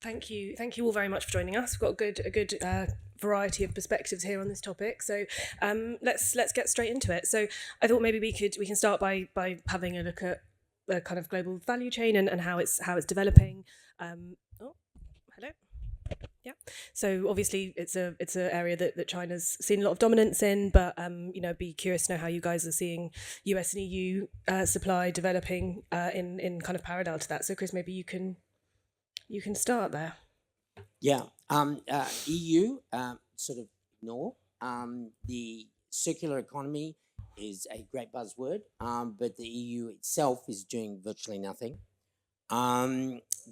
Thank you all very much for joining us. We've got a good variety of perspectives here on this topic. So let's get straight into it. So I thought maybe we can start by having a look at the kind of global value chain and how it's developing. Hello. Yeah. So obviously it's an area that China's seen a lot of dominance in, but be curious to know how you guys are seeing US and EU supply developing in kind of parallel to that. So Chris, maybe you can start there. Yeah, EU sort of ignore. The circular economy is a great buzzword, but the EU itself is doing virtually nothing.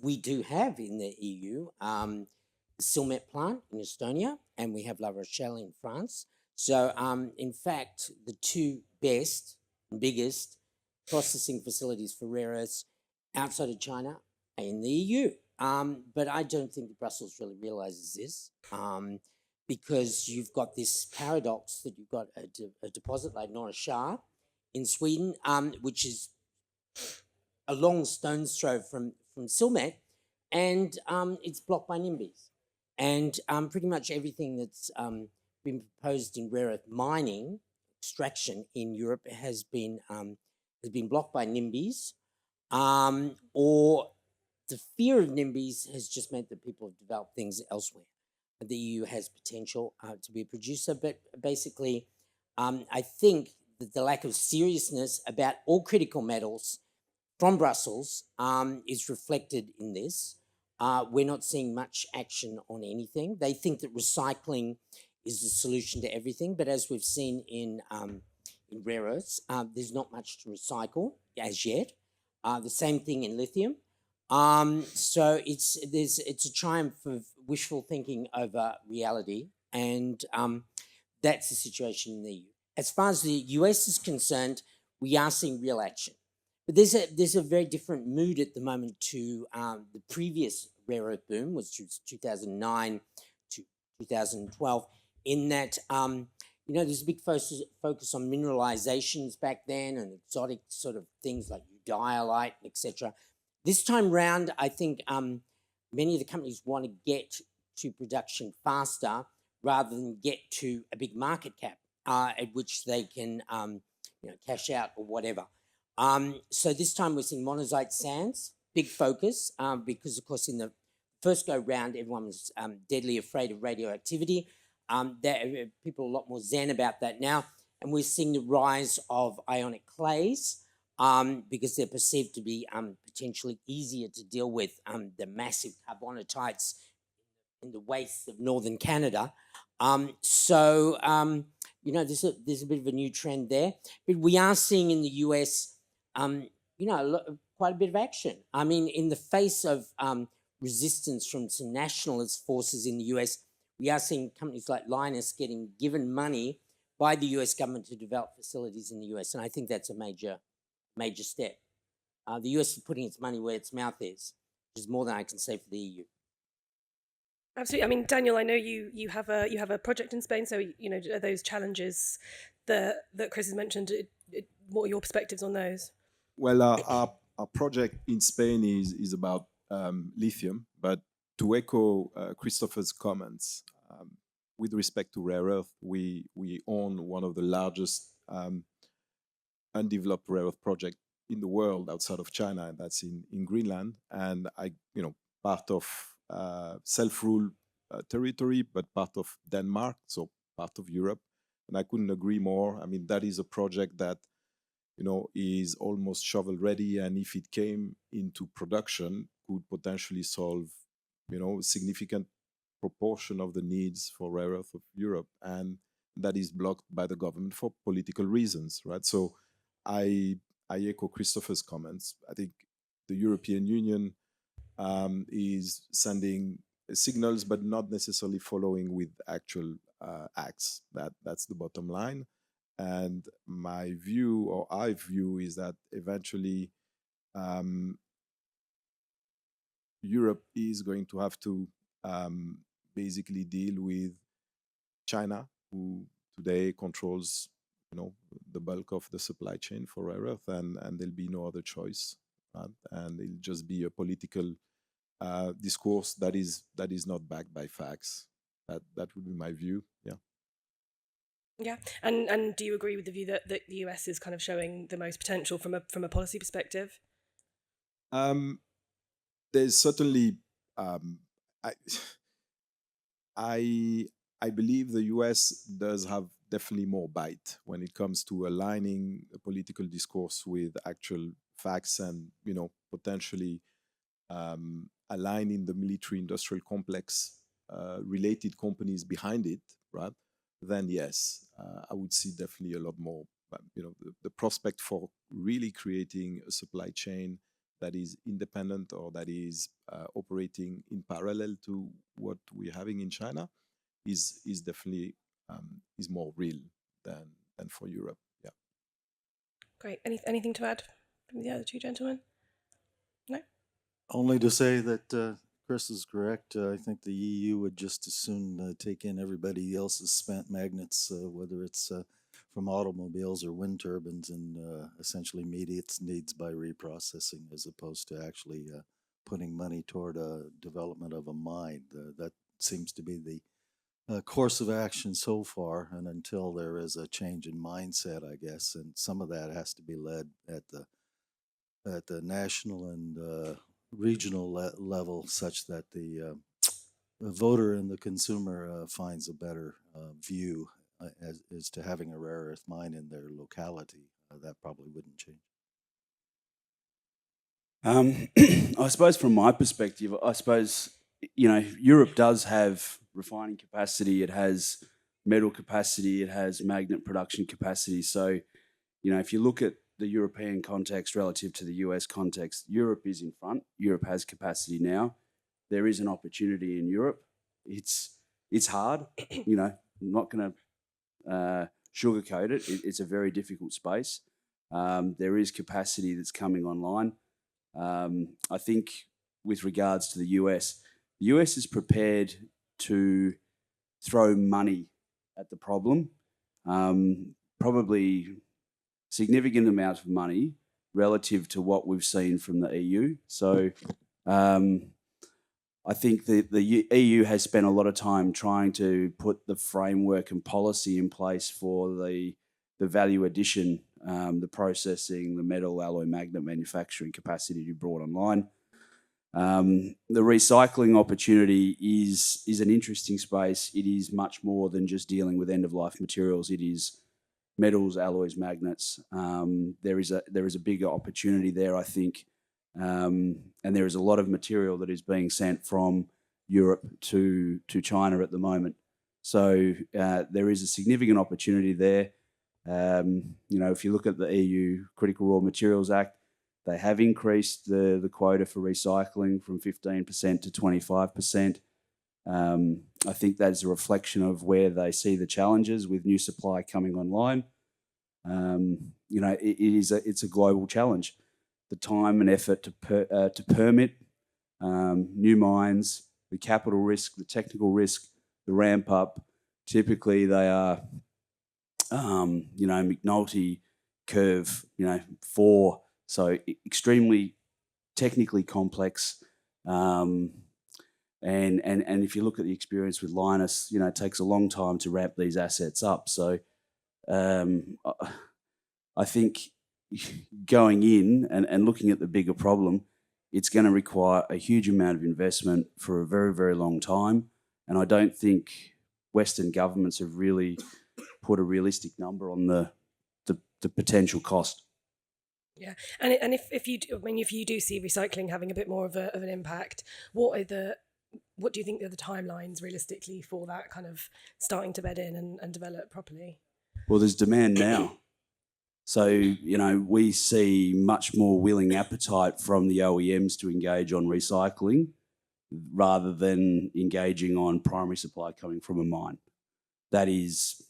We do have in the EU the Silmet plant in Estonia, and we have La Rochelle in France. So, in fact, the two best and biggest processing facilities for rare earths outside of China are in the EU. But I don't think that Brussels really realizes this, because you've got this paradox that you've got a deposit like Norra Kärr in Sweden, which is a long stone's throw from Silmet, and it's blocked by NIMBYs. And pretty much everything that's been proposed in rare earth mining extraction in Europe has been blocked by NIMBYs, or the fear of NIMBYs has just meant that people have developed things elsewhere. The EU has potential to be a producer, but basically, I think that the lack of seriousness about all critical metals from Brussels is reflected in this. We're not seeing much action on anything. They think that recycling is the solution to everything, but as we've seen in rare earths, there's not much to recycle as yet. The same thing in lithium. So it's a triumph of wishful thinking over reality, and that's the situation in the EU. As far as the US is concerned, we are seeing real action. But there's a very different mood at the moment to the previous rare earth boom, which was 2009 to 2012, in that there's a big focus on mineralizations back then and exotic sort of things like dialite, etc. This time round, I think many of the companies want to get to production faster rather than get to a big market cap at which they can cash out or whatever. So this time we're seeing monazite sands, big focus, because of course in the first go round everyone was deadly afraid of radioactivity. People are a lot more zen about that now, and we're seeing the rise of ionic clays because they're perceived to be potentially easier to deal with the massive carbonatites in the wastes of northern Canada. So there's a bit of a new trend there, but we are seeing in the US quite a bit of action. I mean, in the face of resistance from some nationalist forces in the US, we are seeing companies like Linus getting given money by the US government to develop facilities in the US, and I think that's a major step. The US is putting its money where its mouth is, which is more than I can say for the EU. Absolutely. I mean, Daniel, I know you have a project in Spain, so are those challenges that Chris has mentioned. What are your perspectives on those? Well, our project in Spain is about lithium, but to echo Christopher's comments, with respect to rare earth, we own one of the largest undeveloped rare earth project in the world outside of China, and that's in Greenland. And part of self-rule territory, but part of Denmark, so part of Europe. And I couldn't agree more. I mean, that is a project that is almost shovel ready, and if it came into production, could potentially solve, a significant proportion of the needs for rare earth of Europe, and that is blocked by the government for political reasons, right? So I echo Christopher's comments. I think the European Union is sending signals, but not necessarily following with actual acts. That's the bottom line. And my view, or our view, is that eventually Europe is going to have to basically deal with China, who today controls, the bulk of the supply chain for rare earth, and there'll be no other choice, and it'll just be a political discourse that is not backed by facts. That would be my view. Yeah. Yeah, and do you agree with the view that the US is kind of showing the most potential from a policy perspective? There's certainly I I believe the US does have definitely more bite when it comes to aligning a political discourse with actual facts and potentially aligning the military industrial complex related companies behind it, right? Then yes, I would see definitely a lot more. The prospect for really creating a supply chain that is independent or that is operating in parallel to what we're having in China is definitely is more real than for Europe. Yeah. Great. Anything to add from the other two gentlemen? No. Only to say that Chris is correct. I think the EU would just as soon take in everybody else's spent magnets, whether it's from automobiles or wind turbines, and essentially meet its needs by reprocessing, as opposed to actually putting money toward a development of a mine. That seems to be the course of action so far, and until there is a change in mindset, I guess, and some of that has to be led at the national and regional level, such that the voter and the consumer finds a better view as to having a rare earth mine in their locality. That probably wouldn't change. I suppose from my perspective, Europe does have refining capacity, it has metal capacity, it has magnet production capacity. So, if you look at the European context relative to the US context, Europe is in front. Europe has capacity now. There is an opportunity in Europe. It's hard, I'm not going to sugarcoat it. It's a very difficult space. There is capacity that's coming online. I think with regards to the US is prepared to throw money at the problem, probably significant amounts of money relative to what we've seen from the EU. So I think the EU has spent a lot of time trying to put the framework and policy in place for the value addition, the processing, the metal alloy magnet manufacturing capacity to be brought online. The recycling opportunity is an interesting space. It is much more than just dealing with end-of-life materials. It is metals, alloys, magnets. There is a bigger opportunity there, I think, and there is a lot of material that is being sent from Europe to China at the moment. So there is a significant opportunity there. If you look at the EU Critical Raw Materials Act, they have increased the quota for recycling from 15% to 25%. I think that is a reflection of where they see the challenges with new supply coming online. It's a global challenge. The time and effort to permit new mines, the capital risk, the technical risk, the ramp up. Typically, they are, McNulty curve, 4. So extremely technically complex. And if you look at the experience with Linus, it takes a long time to ramp these assets up. So I think going in and looking at the bigger problem, it's going to require a huge amount of investment for a very, very long time. And I don't think Western governments have really put a realistic number on the potential cost. Yeah, and if you do see recycling having a bit more of an impact, what do you think are the timelines realistically for that kind of starting to bed in and develop properly? Well, there's demand now. So, we see much more willing appetite from the OEMs to engage on recycling rather than engaging on primary supply coming from a mine. That is,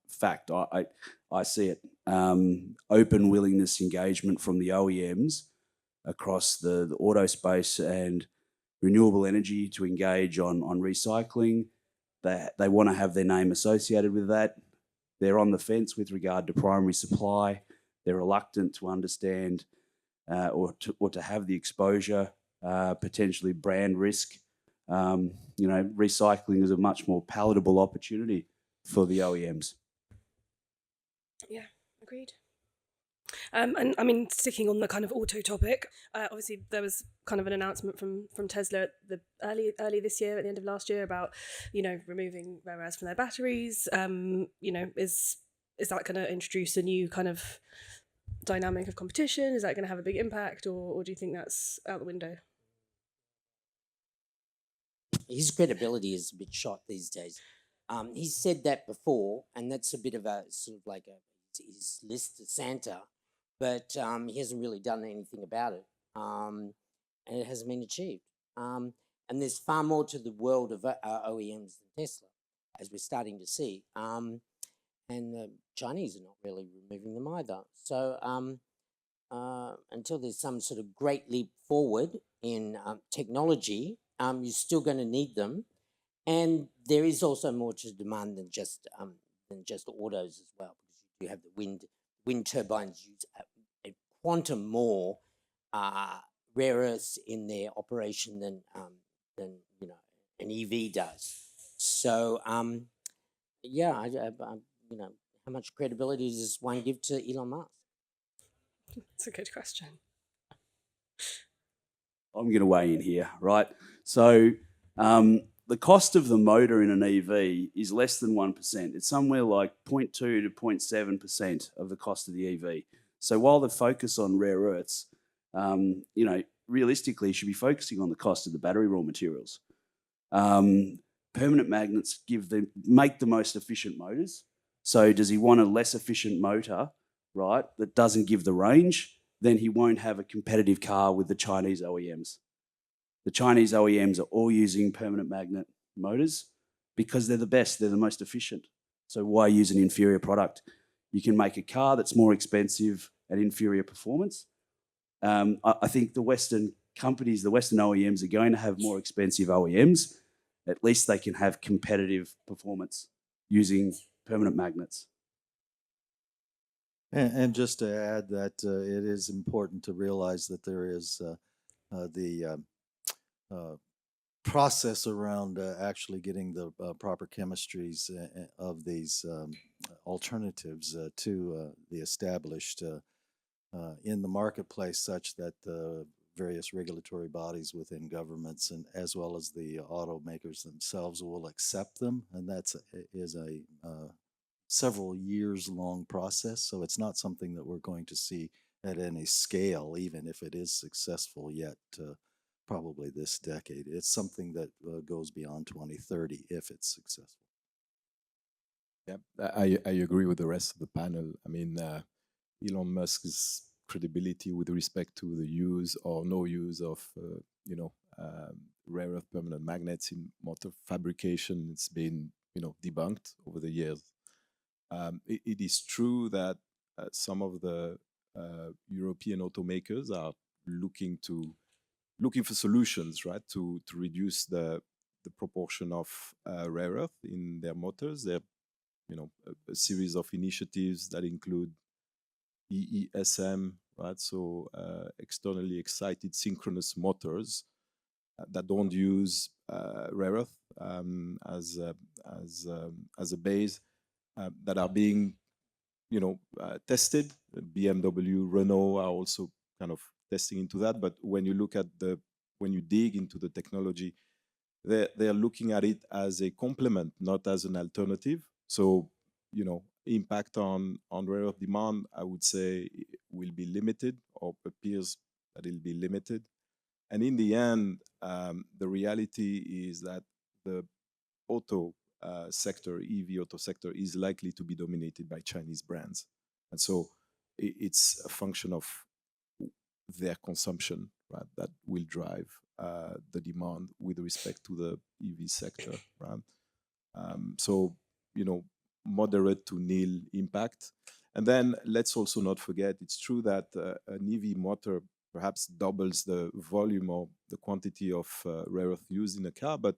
fact. I see it. Open willingness engagement from the OEMs across the auto space and renewable energy to engage on recycling. They want to have their name associated with that. They're on the fence with regard to primary supply. They're reluctant to understand or to have the exposure potentially brand risk. Recycling is a much more palatable opportunity for the OEMs. Yeah, agreed. And I mean, sticking on the kind of auto topic, obviously there was kind of an announcement from Tesla at the early this year, at the end of last year, about removing rare earths from their batteries. Is that going to introduce a new kind of dynamic of competition? Is that going to have a big impact, or do you think that's out the window? His credibility is a bit shot these days. He's said that before, and that's a bit of a sort of like his list to Santa, but he hasn't really done anything about it, and it hasn't been achieved. And there's far more to the world of OEMs than Tesla, as we're starting to see. And the Chinese are not really removing them either. So until there's some sort of great leap forward in technology, you're still going to need them. And there is also more to demand than just autos as well, because you have the wind turbines use a quantum more rare earths in their operation than an EV does. So how much credibility does one give to Elon Musk? That's a good question. I'm going to weigh in here, right? So the cost of the motor in an EV is less than 1%. It's somewhere like 0.2 to 0.7% of the cost of the EV. So while the focus on rare earths, realistically, should be focusing on the cost of the battery raw materials. Permanent magnets make the most efficient motors. So does he want a less efficient motor, right, that doesn't give the range? Then he won't have a competitive car with the Chinese OEMs. The Chinese OEMs are all using permanent magnet motors because they're the best, they're the most efficient. So why use an inferior product? You can make a car that's more expensive and inferior performance. I think the Western companies, the Western OEMs are going to have more expensive OEMs. At least they can have competitive performance using permanent magnets. And just to add that it is important to realize that there is the process around actually getting the proper chemistries of these alternatives to the established in the marketplace, such that the various regulatory bodies within governments and as well as the automakers themselves will accept them, and that is a several years long process. So it's not something that we're going to see at any scale, even if it is successful yet. Probably this decade. It's something that goes beyond 2030 if it's successful. Yeah, I agree with the rest of the panel. I mean, Elon Musk's credibility with respect to the use or no use of, rare earth permanent magnets in motor fabrication, it's been, debunked over the years. It is true that some of the European automakers are looking for solutions, right, to reduce the proportion of rare earth in their motors. There are, a series of initiatives that include EESM, right? So externally excited synchronous motors that don't use rare earth as a base that are being, tested. BMW, Renault are also kind of testing into that. But when you look at when you dig into the technology, they're looking at it as a complement, not as an alternative. So, impact on rare earth demand, I would say, will be limited, or appears that it'll be limited. And in the end, the reality is that the auto sector, EV auto sector, is likely to be dominated by Chinese brands. And so it's a function of their consumption, right, that will drive the demand with respect to the EV sector, right? So, moderate to nil impact. And then let's also not forget, it's true that an EV motor perhaps doubles the volume or the quantity of rare earth used in a car, but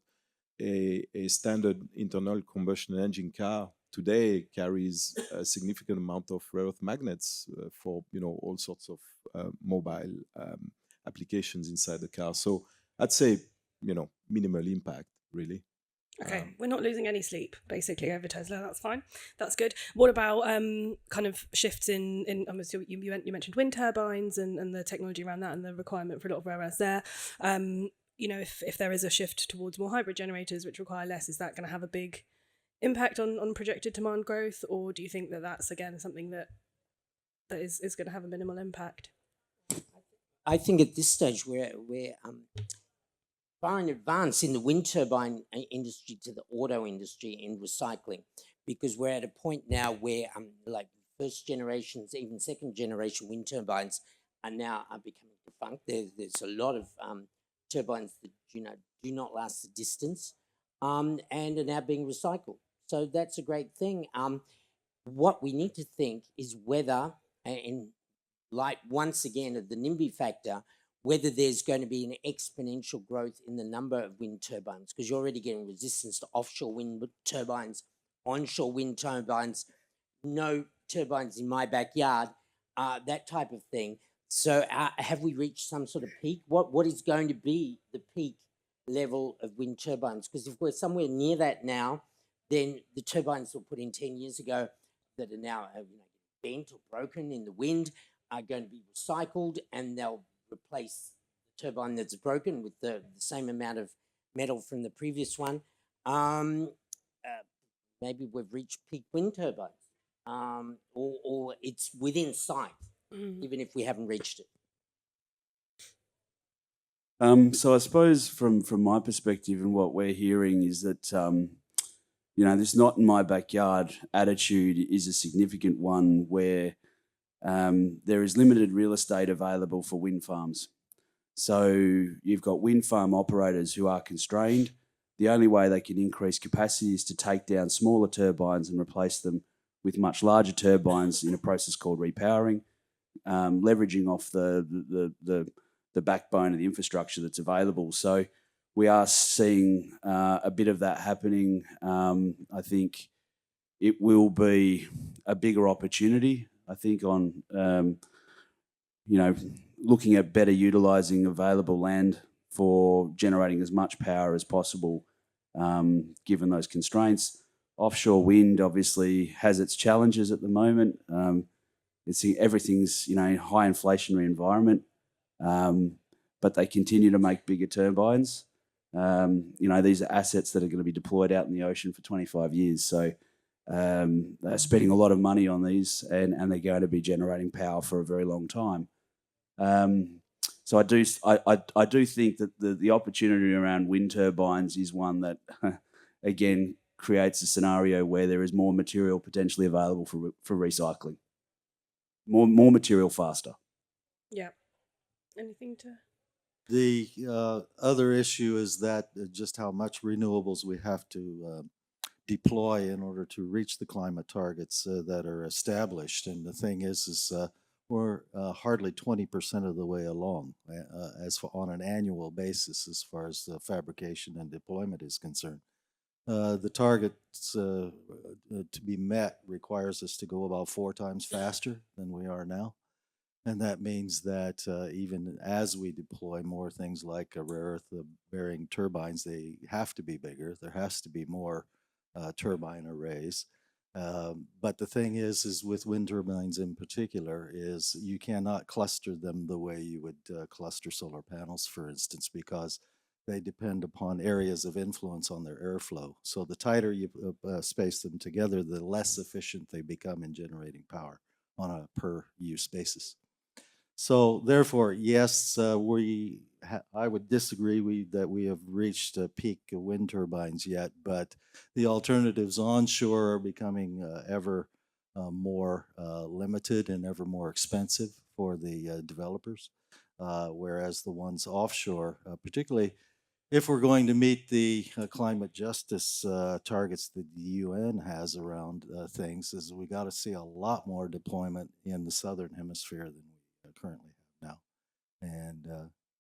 a standard internal combustion engine car today carries a significant amount of rare earth magnets for all sorts of mobile applications inside the car. So I'd say, minimal impact, really. Okay, we're not losing any sleep basically over Tesla. That's fine. That's good. What about kind of shifts in you mentioned wind turbines and the technology around that and the requirement for a lot of rare earths there. If there is a shift towards more hybrid generators which require less, is that going to have a big impact on projected demand growth, or do you think that that's again something that is going to have a minimal impact? I think at this stage we're far in advance in the wind turbine industry to the auto industry in recycling, because we're at a point now where like first generations, even second generation wind turbines are becoming defunct. There's a lot of turbines that do not last the distance and are now being recycled. So that's a great thing. What we need to think is whether, in light once again of the NIMBY factor, whether there's going to be an exponential growth in the number of wind turbines, because you're already getting resistance to offshore wind turbines, onshore wind turbines, no turbines in my backyard, that type of thing. So have we reached some sort of peak? What is going to be the peak level of wind turbines? Because if we're somewhere near that now, then the turbines were put in 10 years ago that are now bent or broken in the wind are going to be recycled, and they'll replace the turbine that's broken with the same amount of metal from the previous one. Maybe we've reached peak wind turbines, or it's within sight, even if we haven't reached it. So I suppose from my perspective and what we're hearing is that, this not in my backyard attitude is a significant one where there is limited real estate available for wind farms. So you've got wind farm operators who are constrained. The only way they can increase capacity is to take down smaller turbines and replace them with much larger turbines in a process called repowering, leveraging off the backbone of the infrastructure that's available. So we are seeing a bit of that happening. I think it will be a bigger opportunity, I think, on, looking at better utilising available land for generating as much power as possible, given those constraints. Offshore wind obviously has its challenges at the moment. Everything's, high inflationary environment, but they continue to make bigger turbines. These are assets that are going to be deployed out in the ocean for 25 years. So they're spending a lot of money on these, and they're going to be generating power for a very long time. So I do think that the opportunity around wind turbines is one that, again, creates a scenario where there is more material potentially available for recycling. More material faster. Yeah. Anything to? The other issue is that just how much renewables we have to deploy in order to reach the climate targets that are established. And the thing is we're hardly 20% of the way along on an annual basis as far as the fabrication and deployment is concerned. The targets to be met requires us to go about 4 times faster than we are now. And that means that even as we deploy more things like rare earth bearing turbines, they have to be bigger. There has to be more turbine arrays. But the thing is with wind turbines in particular, is you cannot cluster them the way you would cluster solar panels, for instance, because they depend upon areas of influence on their airflow. So the tighter you space them together, the less efficient they become in generating power on a per use basis. So therefore, yes, I would disagree that we have reached peak wind turbines yet, but the alternatives onshore are becoming ever more limited and ever more expensive for the developers, whereas the ones offshore, particularly if we're going to meet the climate justice targets that the UN has around things, is we got to see a lot more deployment in the southern hemisphere than we currently have now. And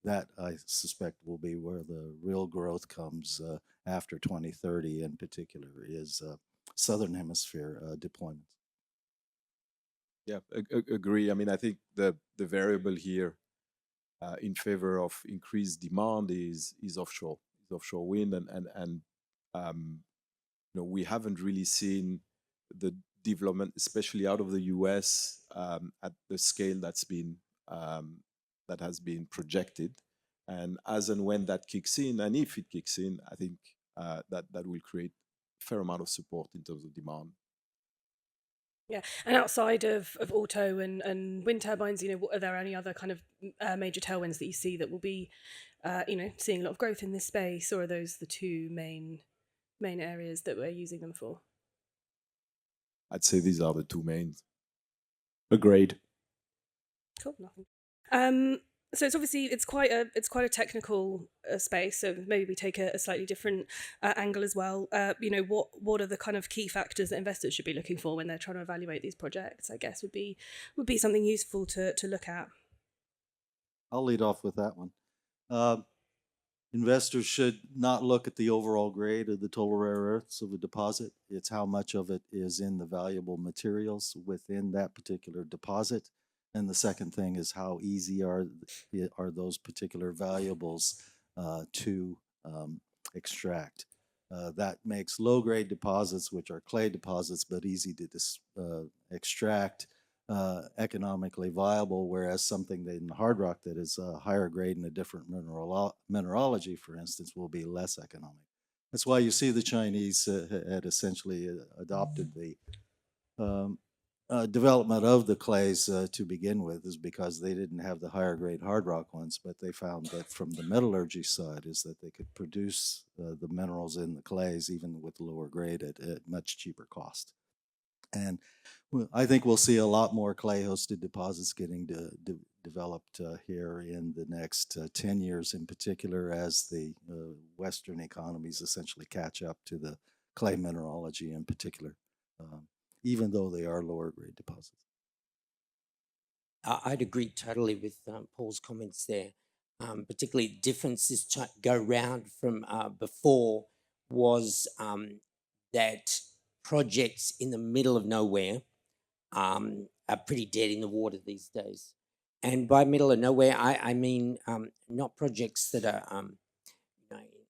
that, I suspect, will be where the real growth comes after 2030 in particular, is southern hemisphere deployments. Yeah, agree. I mean, I think the variable here in favor of increased demand is offshore wind, and we haven't really seen the development, especially out of the US, at the scale that has been projected. And as and when that kicks in, and if it kicks in, I think that will create a fair amount of support in terms of demand. Yeah, and outside of auto and wind turbines, are there any other kind of major tailwinds that you see that will be, seeing a lot of growth in this space, or are those the two main areas that we're using them for? I'd say these are the two main. Agreed. Cool, nothing. So it's quite a technical space. So maybe we take a slightly different angle as well. What are the kind of key factors that investors should be looking for when they're trying to evaluate these projects? I guess would be something useful to look at. I'll lead off with that one. Investors should not look at the overall grade of the total rare earths of a deposit. It's how much of it is in the valuable materials within that particular deposit. And the second thing is how easy are those particular valuables to extract. That makes low-grade deposits, which are clay deposits, but easy to extract, economically viable, whereas something in hard rock that is higher grade and a different mineralogy, for instance, will be less economic. That's why you see the Chinese had essentially adopted the development of the clays to begin with, is because they didn't have the higher grade hard rock ones, but they found that from the metallurgy side is that they could produce the minerals in the clays even with lower grade at much cheaper cost. And I think we'll see a lot more clay hosted deposits getting developed here in the next 10 years in particular, as the Western economies essentially catch up to the clay mineralogy in particular. Even though they are lower grade deposits. I'd agree totally with Paul's comments there. Particularly differences go round from before was that projects in the middle of nowhere are pretty dead in the water these days. And by middle of nowhere, I mean not projects that are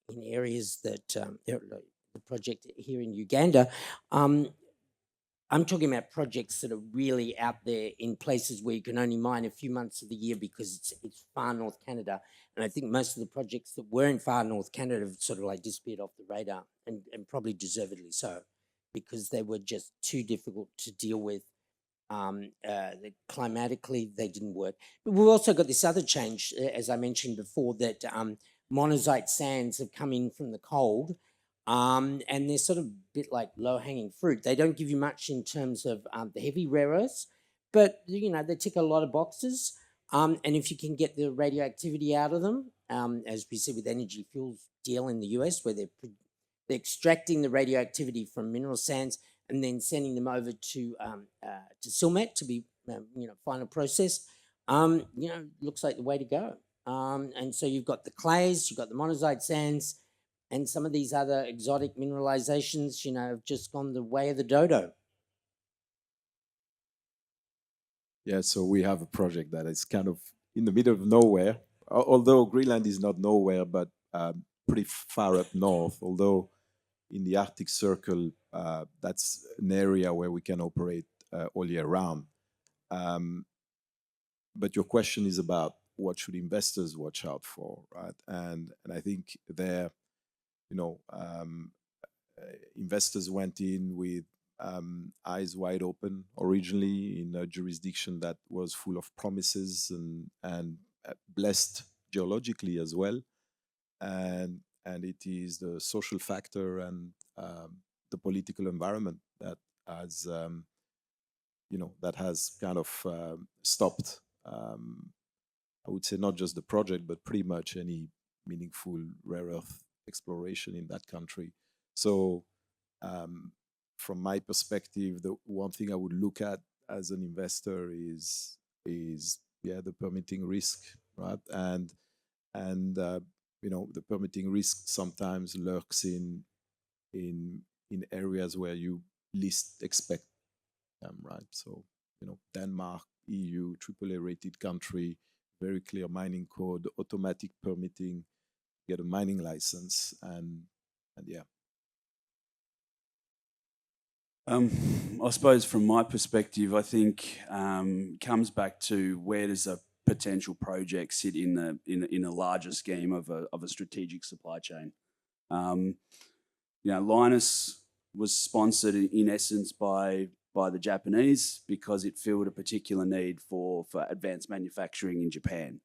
in areas that the project here in Uganda. I'm talking about projects that are really out there in places where you can only mine a few months of the year because it's far north Canada. And I think most of the projects that were in far north Canada have sort of like disappeared off the radar, and probably deservedly so, because they were just too difficult to deal with. Climatically, they didn't work. But we've also got this other change, as I mentioned before, that monazite sands have come in from the cold. And they're sort of a bit like low-hanging fruit. They don't give you much in terms of the heavy rare earths, but they tick a lot of boxes. And if you can get the radioactivity out of them, as we see with Energy Fuels deal in the US, where they're extracting the radioactivity from mineral sands and then sending them over to Silmet to be final processed, looks like the way to go. And so you've got the clays, you've got the monazite sands. And some of these other exotic mineralizations, have just gone the way of the dodo. Yeah, so we have a project that is kind of in the middle of nowhere, although Greenland is not nowhere, but pretty far up north, although in the Arctic Circle, that's an area where we can operate all year round. But your question is about what should investors watch out for, right? And I think there, investors went in with eyes wide open originally in a jurisdiction that was full of promises and blessed geologically as well. And it is the social factor and the political environment that has, that has kind of stopped, I would say, not just the project, but pretty much any meaningful rare earth exploration in that country. So from my perspective, the one thing I would look at as an investor is the permitting risk, right? And the permitting risk sometimes lurks in areas where you least expect them, right? So Denmark, EU, AAA rated country, very clear mining code, automatic permitting, get a mining license, and yeah. I suppose from my perspective, I think comes back to where does a potential project sit in a larger scheme of a strategic supply chain. Linus was sponsored in essence by the Japanese because it filled a particular need for advanced manufacturing in Japan.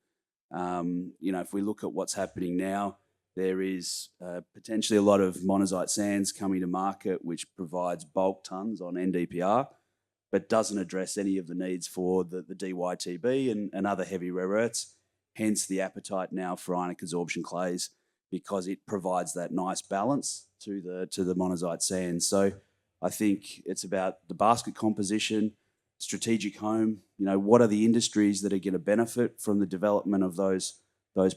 If we look at what's happening now, there is potentially a lot of monazite sands coming to market, which provides bulk tons on NdPr, but doesn't address any of the needs for the DyTb and other heavy rare earths. Hence the appetite now for ionic adsorption clays, because it provides that nice balance to the monazite sands. So I think it's about the basket composition, strategic home. What are the industries that are going to benefit from the development of those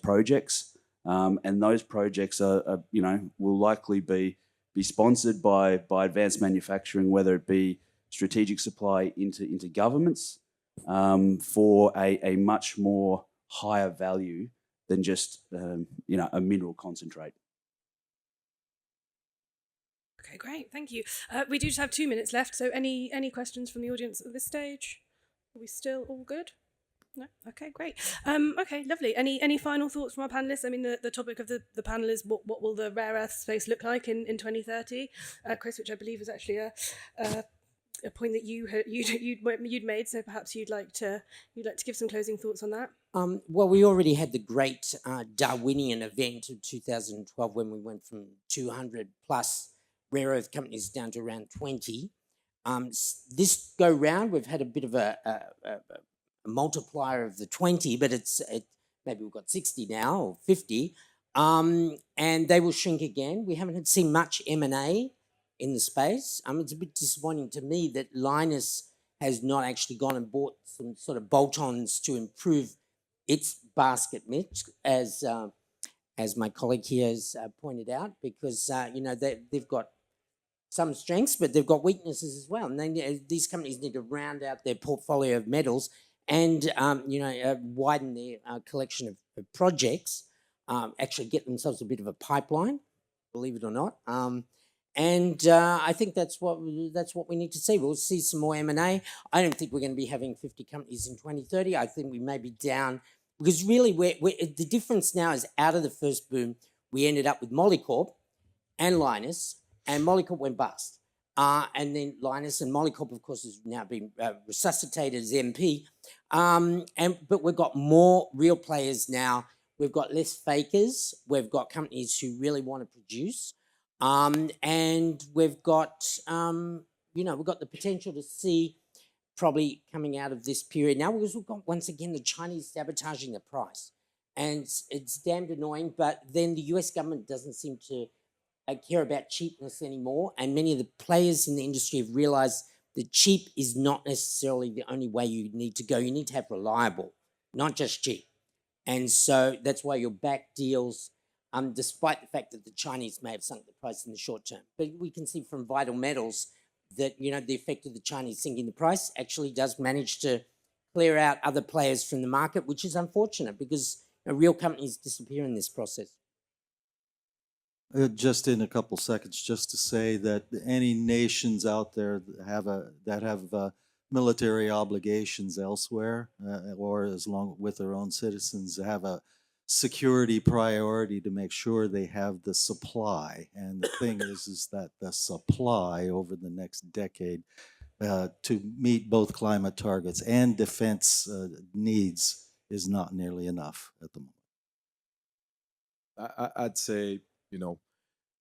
projects? And those projects will likely be sponsored by advanced manufacturing, whether it be strategic supply into governments for a much more higher value than just a mineral concentrate. Okay, great, thank you. We do just have 2 minutes left, so any questions from the audience at this stage? Are we still all good? No? Okay, great. Okay, lovely. Any final thoughts from our panellists? I mean, the topic of the panel is what will the rare earth space look like in 2030? Chris, which I believe was actually a point that you'd made, so perhaps you'd like to give some closing thoughts on that. Well, we already had the great Darwinian event of 2012 when we went from 200 plus rare earth companies down to around 20. This go round, we've had a bit of a multiplier of the 20, but maybe we've got 60 now or 50, and they will shrink again. We haven't seen much M&A in the space. It's a bit disappointing to me that Linus has not actually gone and bought some sort of bolt-ons to improve its basket mix, as my colleague here has pointed out, because they've got some strengths, but they've got weaknesses as well. And these companies need to round out their portfolio of metals and widen their collection of projects, actually get themselves a bit of a pipeline, believe it or not. I think that's what we need to see. We'll see some more M&A. I don't think we're going to be having 50 companies in 2030. I think we may be down, because really the difference now is out of the first boom, we ended up with Molycorp and Linus, and Molycorp went bust. And then Linus and Molycorp, of course, has now been resuscitated as MP. But we've got more real players now. We've got less fakers. We've got companies who really want to produce. And we've got, we've got the potential to see probably coming out of this period now, because we've got, once again, the Chinese sabotaging the price. And it's damned annoying, but then the US government doesn't seem to care about cheapness anymore. And many of the players in the industry have realized that cheap is not necessarily the only way you need to go. You need to have reliable, not just cheap. And so that's why your back deals, despite the fact that the Chinese may have sunk the price in the short term. But we can see from Vital Metals that, the effect of the Chinese sinking the price actually does manage to clear out other players from the market, which is unfortunate, because real companies disappear in this process. Just in a couple seconds, just to say that any nations out there that have military obligations elsewhere, or as long with their own citizens, have a security priority to make sure they have the supply. And the thing is that the supply over the next decade to meet both climate targets and defense needs is not nearly enough at the moment. I'd say,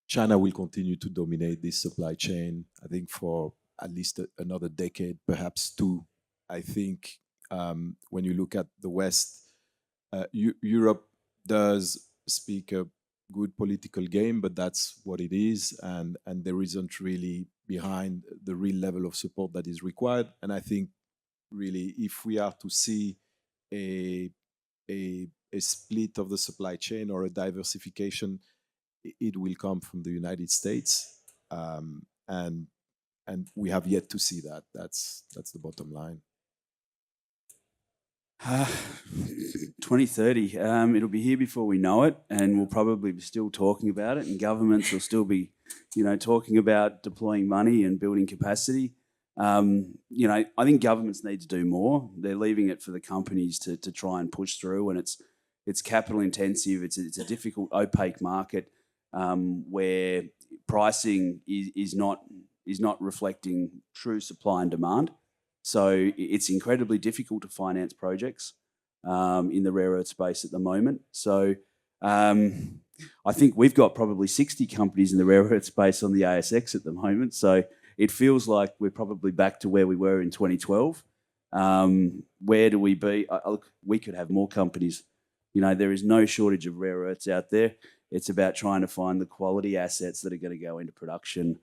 China will continue to dominate this supply chain, I think, for at least another decade, perhaps two. I think when you look at the West, Europe does speak a good political game, but that's what it is, and there isn't really behind the real level of support that is required. And I think really, if we are to see a split of the supply chain or a diversification, it will come from the United States, and we have yet to see that. That's the bottom line. 2030, it'll be here before we know it, and we'll probably be still talking about it, and governments will still be, talking about deploying money and building capacity. I think governments need to do more. They're leaving it for the companies to try and push through, and it's capital intensive. It's a difficult, opaque market where pricing is not reflecting true supply and demand. So it's incredibly difficult to finance projects in the rare earth space at the moment. So I think we've got probably 60 companies in the rare earth space on the ASX at the moment. So it feels like we're probably back to where we were in 2012. Where do we be? Look, we could have more companies. There is no shortage of rare earths out there. It's about trying to find the quality assets that are going to go into production.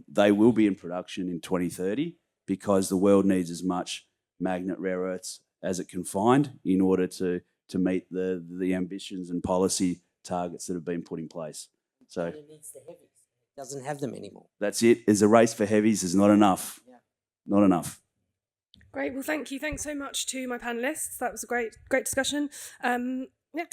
They will be in production in 2030 because the world needs as much magnet rare earths as it can find in order to meet the ambitions and policy targets that have been put in place. So China needs the heavies. It doesn't have them anymore. that's it. There's a race for heavies. There's not enough. Yeah. Not enough. Great. Well, thank you. Thanks so much to my panelists. That was a great discussion. Yeah.